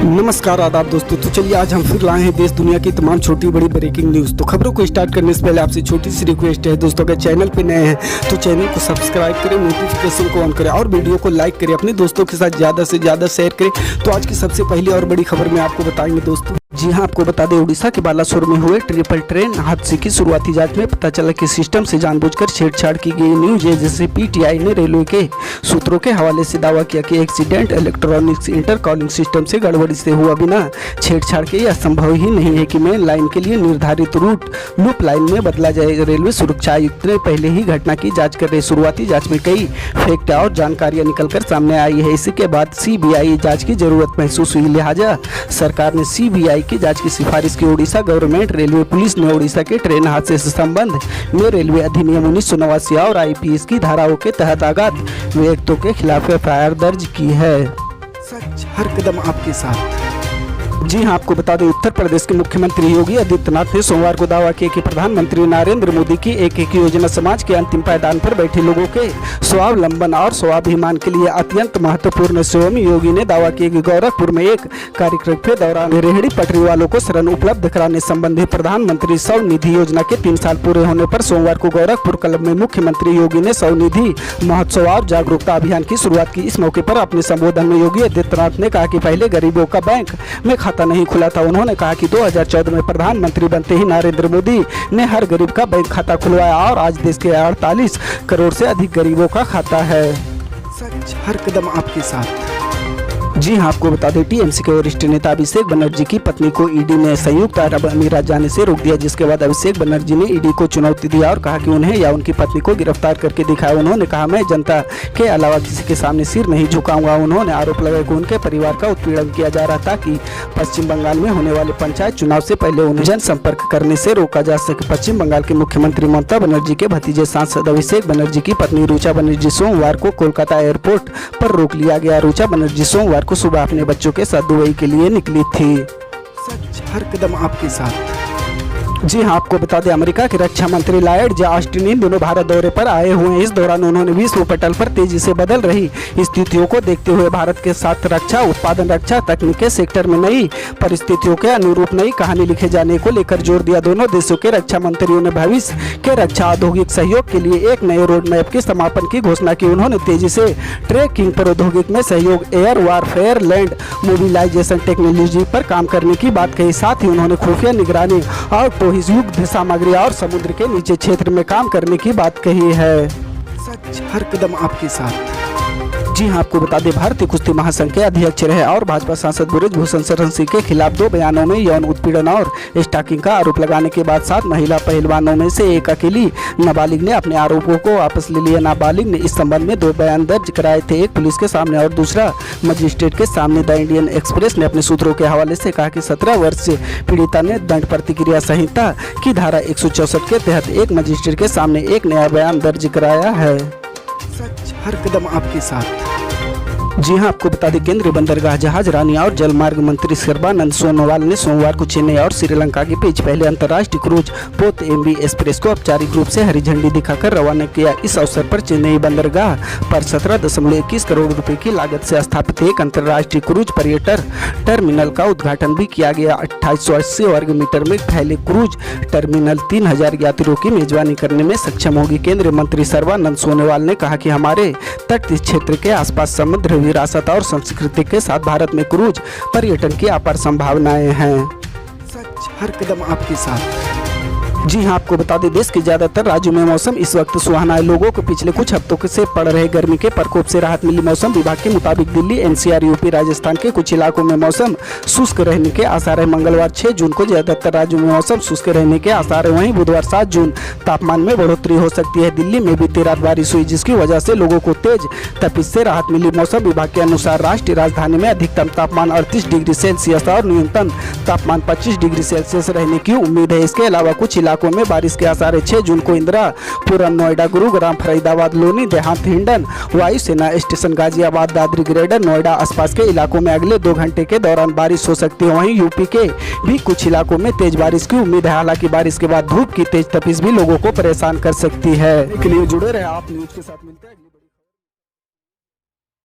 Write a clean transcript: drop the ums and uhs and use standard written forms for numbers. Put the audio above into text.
नमस्कार आदाब दोस्तों। तो चलिए आज हम फिर लाए हैं देश दुनिया की तमाम छोटी बड़ी ब्रेकिंग न्यूज़। तो खबरों को स्टार्ट करने से पहले आपसे छोटी सी रिक्वेस्ट है दोस्तों, अगर चैनल पे नए हैं तो चैनल को सब्सक्राइब करें, नोटिफिकेशन को ऑन करें और वीडियो को लाइक करें, अपने दोस्तों के साथ ज़्यादा से ज़्यादा शेयर करें। तो आज की सबसे पहली और बड़ी खबर में आपको बताएंगे दोस्तों। जी हाँ, आपको बता दें उड़ीसा के बालासोर में हुए ट्रिपल ट्रेन हादसे की शुरुआती जांच में पता चला कि सिस्टम से जानबूझकर छेड़छाड़ की गई न्यूज है, जिससे पीटीआई ने रेलवे के सूत्रों के हवाले से दावा किया कि एक्सीडेंट इलेक्ट्रॉनिक्स इंटरकॉलिंग सिस्टम से गड़बड़ी से हुआ, बिना छेड़छाड़ के यह संभव ही नहीं है कि मेन लाइन के लिए निर्धारित रूट लूप लाइन में बदला जाए। रेलवे सुरक्षा आयुक्त ने पहले ही घटना की जाँच कर रहे। शुरुआती जाँच में कई फैक्ट और जानकारियाँ निकलकर सामने आई है। इसके बाद सीबीआई जाँच की जरूरत महसूस हुई, लिहाजा सरकार ने सीबीआई की जांच की सिफारिश की। उड़ीसा गवर्नमेंट रेलवे पुलिस ने उड़ीसा के ट्रेन हादसे से संबंध में रेलवे अधिनियम 1989 और आईपीसी की धाराओं के तहत आघात व्यक्तियों के खिलाफ एफआईआर दर्ज की है। सच हर कदम आपके साथ। जी हाँ, आपको बता दें उत्तर प्रदेश के मुख्यमंत्री योगी आदित्यनाथ ने सोमवार को दावा किया कि प्रधानमंत्री नरेंद्र मोदी की एक योजना समाज के अंतिम पायदान पर बैठे लोगों के स्वावलंबन और स्वाभिमान के लिए अत्यंत महत्वपूर्ण। स्वयं योगी ने दावा किया कि गोरखपुर में एक कार्यक्रम के दौरान रेहड़ी पटरी वालों को शरण उपलब्ध कराने संबंधी प्रधानमंत्री स्वनिधि योजना के 3 साल पूरे होने पर सोमवार को गोरखपुर क्लब में मुख्यमंत्री योगी ने स्वनिधि महोत्सव और जागरूकता अभियान की शुरुआत की। इस मौके पर अपने संबोधन में योगी आदित्यनाथ ने कहा कि पहले गरीबों का बैंक में खाता नहीं खुला था। उन्होंने कहा कि 2014 में प्रधानमंत्री बनते ही नरेंद्र मोदी ने हर गरीब का बैंक खाता खुलवाया और आज देश के 48 करोड़ से अधिक गरीबों का खाता है। सच हर कदम आपके साथ। जी हाँ, आपको बता दें टीएमसी के वरिष्ठ नेता अभिषेक बनर्जी की पत्नी को ईडी ने संयुक्त अरब अमीरात जाने से रोक दिया, जिसके बाद अभिषेक बनर्जी ने ईडी को चुनौती दिया और कहा कि उन्हें या उनकी पत्नी को गिरफ्तार करके दिखाया। उन्होंने कहा, मैं जनता के अलावा किसी के सामने सिर नहीं झुकाऊंगा। उन्होंने आरोप लगाया कि उनके परिवार का उत्पीड़न किया जा रहा था कि पश्चिम बंगाल में होने वाले पंचायत चुनाव से पहले उन्हें जनसंपर्क करने से रोका जा सके। पश्चिम बंगाल के मुख्यमंत्री ममता बनर्जी के भतीजे सांसद अभिषेक बनर्जी की पत्नी रुचा बनर्जी सोमवार को कोलकाता एयरपोर्ट पर रोक लिया गया। रुचा बनर्जी सोमवार को सुबह अपने बच्चों के साथ दुबई के लिए निकली थी। सच हर कदम आपके साथ। जी हाँ, आपको बता दें अमेरिका के रक्षा मंत्री लॉयड जे ऑस्टिन इन दोनों भारत दौरे पर आए हुए हैं। इस दौरान उन्होंने विश्व पटल पर तेजी से बदल रही स्थितियों को देखते हुए भारत के साथ रक्षा उत्पादन, रक्षा तकनीक के सेक्टर में नई परिस्थितियों के अनुरूप नई कहानी लिखे जाने को लेकर जोर दिया। दोनों देशों के रक्षा मंत्रियों ने भविष्य के रक्षा औद्योगिक सहयोग के लिए एक नए रोड मैप के समापन की घोषणा की। उन्होंने तेजी से ट्रैकिंग प्रौद्योगिकी में सहयोग, air warfare, land mobilisation technology पर काम करने की बात कही। साथ ही उन्होंने खुफिया निगरानी और युद्ध सामग्री और समुद्र के नीचे क्षेत्र में काम करने की बात कही है। सच हर कदम आपके साथ। जी हाँ, आपको बता दें भारतीय कुश्ती महासंघ के अध्यक्ष रहे और भाजपा सांसद ब्रजभूषण शरण सिंह के खिलाफ 2 बयानों में यौन उत्पीड़न और स्टॉकिंग का आरोप लगाने के बाद 7 महिला पहलवानों में से एक अकेली नाबालिग ने अपने आरोपों को वापस ले लिया। नाबालिग ने इस संबंध में 2 बयान दर्ज कराए थे, एक पुलिस के सामने और दूसरा मजिस्ट्रेट के सामने। द इंडियन एक्सप्रेस ने अपने सूत्रों के हवाले से कहा कि 17 वर्ष से पीड़िता ने दंड प्रतिक्रिया संहिता की धारा 164 के तहत एक मजिस्ट्रेट के सामने एक नया बयान दर्ज कराया है। सच हर कदम आपके साथ। जी हाँ, आपको बता दें केंद्रीय बंदरगाह, जहाज रानी और जलमार्ग मंत्री सर्बानंद सोनोवाल ने सोमवार को चेन्नई और श्रीलंका के बीच पहले अंतर्राष्ट्रीय क्रूज पोत एमवी एक्सप्रेस को औपचारिक रूप से हरी झंडी दिखाकर रवाना किया। इस अवसर पर चेन्नई बंदरगाह पर 17.21 करोड़ रुपए की लागत से स्थापित एक अंतर्राष्ट्रीय क्रूज पर्यटन टर्मिनल का उद्घाटन भी किया गया। 2880 वर्ग मीटर में फैले क्रूज टर्मिनल 3000 यात्रियों की मेजबानी करने में सक्षम होगी। केंद्रीय मंत्री सर्बानंद सोनोवाल ने कहा कि हमारे तटीय क्षेत्र के आसपास समुद्र विरासत और संस्कृति के साथ भारत में क्रूज पर्यटन की अपार संभावनाएं हैं। सच हर कदम आपके साथ। जी हाँ, आपको बता दें देश के ज्यादातर राज्यों में मौसम इस वक्त सुहाना है। लोगों को पिछले कुछ हफ्तों से पड़ रहे गर्मी के प्रकोप से राहत मिली। मौसम विभाग के मुताबिक दिल्ली, एनसीआर, यूपी, राजस्थान के कुछ इलाकों में मौसम शुष्क रहने के आसार है। मंगलवार 6 जून को ज्यादातर राज्यों में मौसम शुष्क रहने के आसार है। वहीं बुधवार 7 जून तापमान में बढ़ोतरी हो सकती है। दिल्ली में बीती रात बारिश हुई, जिसकी वजह से लोगों को तेज तपिश से राहत मिली। मौसम विभाग के अनुसार राष्ट्रीय राजधानी में अधिकतम तापमान 38 डिग्री सेल्सियस और न्यूनतम तापमान 25 डिग्री सेल्सियस रहने की उम्मीद है। इसके अलावा कुछ इलाकों में बारिश के आसार है। 6 जून को इंदिरापुरम, नोएडा, गुरुग्राम, फरीदाबाद, लोनी, देहात, हिंडन, वायुसेना स्टेशन, गाजियाबाद, दादरी, ग्रेटर नोएडा आसपास के इलाकों में अगले 2 घंटे के दौरान बारिश हो सकती है। वहीं यूपी के भी कुछ इलाकों में तेज बारिश की उम्मीद है। हालांकि बारिश के बाद धूप की तेज तपिश भी लोगों को परेशान कर सकती है। इसके लिए जुड़े रहे आप न्यूज के साथ। मिलते हैं।